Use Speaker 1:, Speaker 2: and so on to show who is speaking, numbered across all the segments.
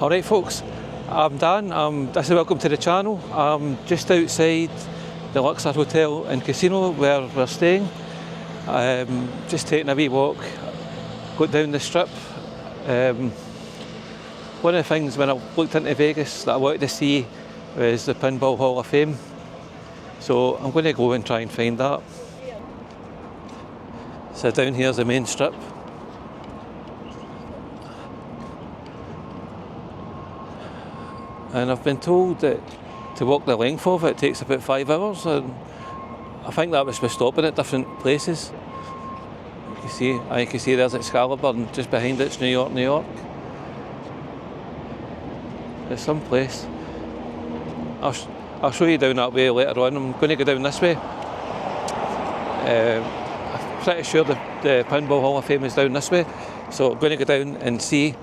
Speaker 1: Alright folks, I'm Dan, this is welcome to the channel. I'm just outside the Luxor Hotel and Casino where we're staying. Just taking a wee walk, got down the strip. One of the things when I looked into Vegas that I wanted to see was the Pinball Hall of Fame. So I'm going to go and try and find that. So down here's the main strip. And I've been told that to walk the length of it takes about 5 hours, and I think that was by stopping at different places. You can see there's Excalibur, and just behind it's New York, New York. There's some place. I'll show you down that way later on. I'm going to go down this way. I'm pretty sure the Pinball Hall of Fame is down this way, so I'm going to go down and see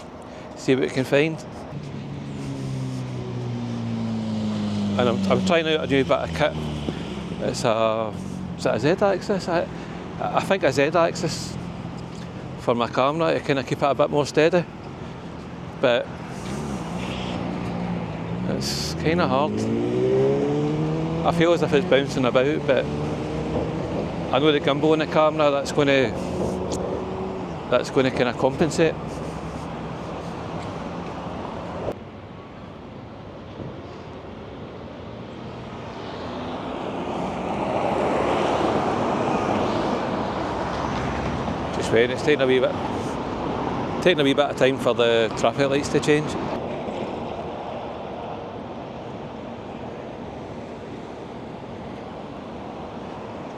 Speaker 1: what we can find. And I'm trying out a new bit of kit. Is it a Z-axis? I think a Z-axis for my camera to kind of keep it a bit more steady. But it's kind of hard. I feel as if it's bouncing about, but I know the gimbal in the camera that's going to kind of compensate. It's taking a wee bit of time for the traffic lights to change.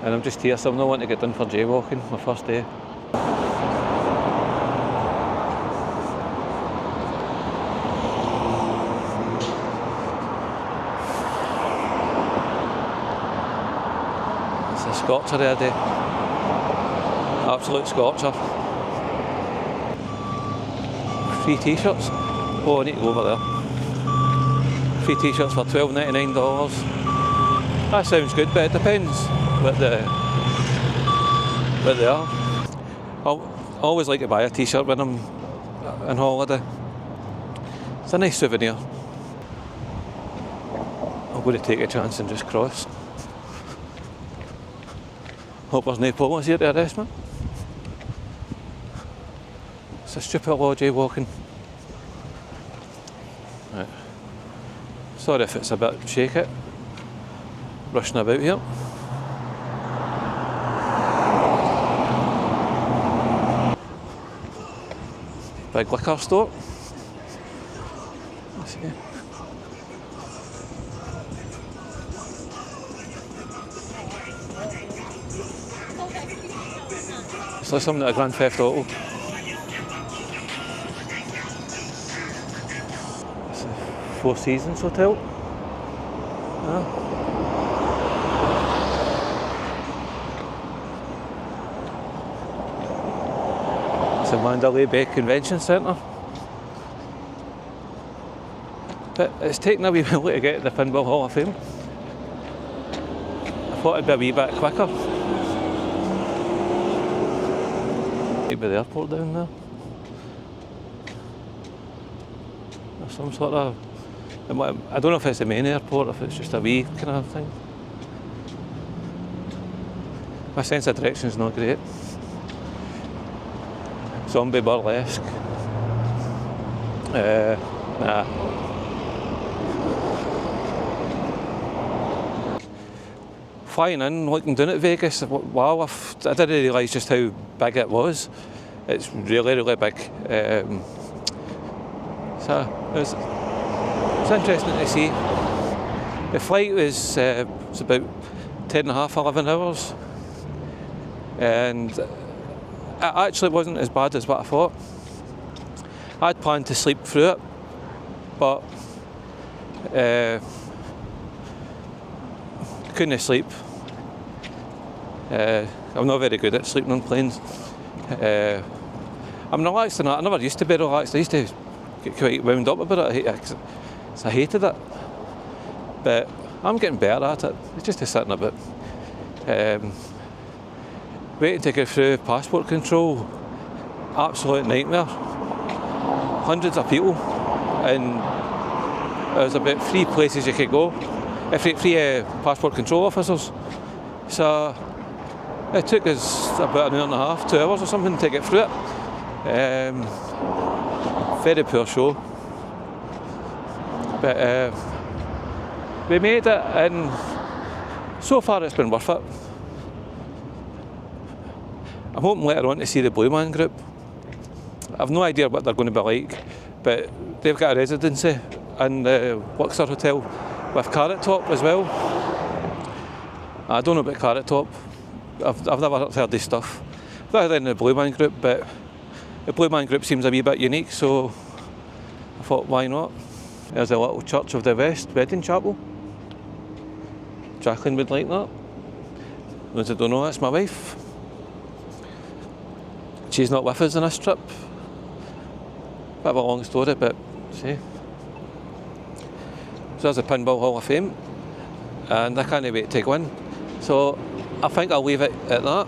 Speaker 1: And I'm just here, so I'm not wanting to get done for jaywalking, my first day. It's a scorcher there, day. Absolute scorcher. Free t-shirts. Oh, I need to go over there. Free t-shirts for $12.99. That sounds good, but it depends what they are. I always like to buy a t-shirt when I'm on holiday. It's a nice souvenir. I'm going to take a chance and just cross. Hope there's no police here to arrest me. It's a stupid law, jaywalking. Right. Sorry if it's a bit shaky. Rushing about here. Big liquor store. Let's see. It's like something like a Grand Theft Auto. Four Seasons Hotel. Yeah. It's the Mandalay Bay Convention Centre. But it's taken a wee while to get to the Pinball Hall of Fame. I thought it'd be a wee bit quicker. Maybe the airport down there. There's some sort of... I don't know if it's the main airport, if it's just a wee kind of thing. My sense of direction is not great. Zombie burlesque. Nah. Flying in, looking down at Vegas, wow, I didn't realise just how big it was. It's really, really big. It's interesting to see. The flight was about 10.5, 11 hours, and it actually wasn't as bad as what I thought. I'd planned to sleep through it, but couldn't sleep. I'm not very good at sleeping on planes. I'm relaxed enough. I never used to be relaxed. I used to get quite wound up about it. I hated it, but I'm getting better at it. It's just sitting a bit. Waiting to go through passport control, absolute nightmare. Hundreds of people and there's about 3 places you could go, three passport control officers. So it took us about an hour and a half, 2 hours or something to get through it. Very poor show, but we made it, and so far it's been worth it. I'm hoping later on to see the Blue Man Group. I've no idea what they're going to be like, but they've got a residency in the Luxor Hotel with Carrot Top as well. I don't know about Carrot Top. I've never heard this stuff. I've not heard in the Blue Man Group, but the Blue Man Group seems a wee bit unique, so I thought, why not? There's a little Church of the West wedding chapel. Jacqueline would like that. Those that don't know, that's my wife. She's not with us on this trip. Bit of a long story, but see. So there's the Pinball Hall of Fame, and I can't wait to go in. So I think I'll leave it at that.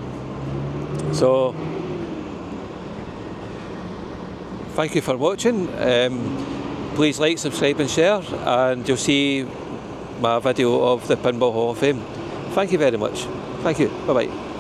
Speaker 1: So thank you for watching. Please like, subscribe and share, and you'll see my video of the Pinball Hall of Fame. Thank you very much. Thank you. Bye bye.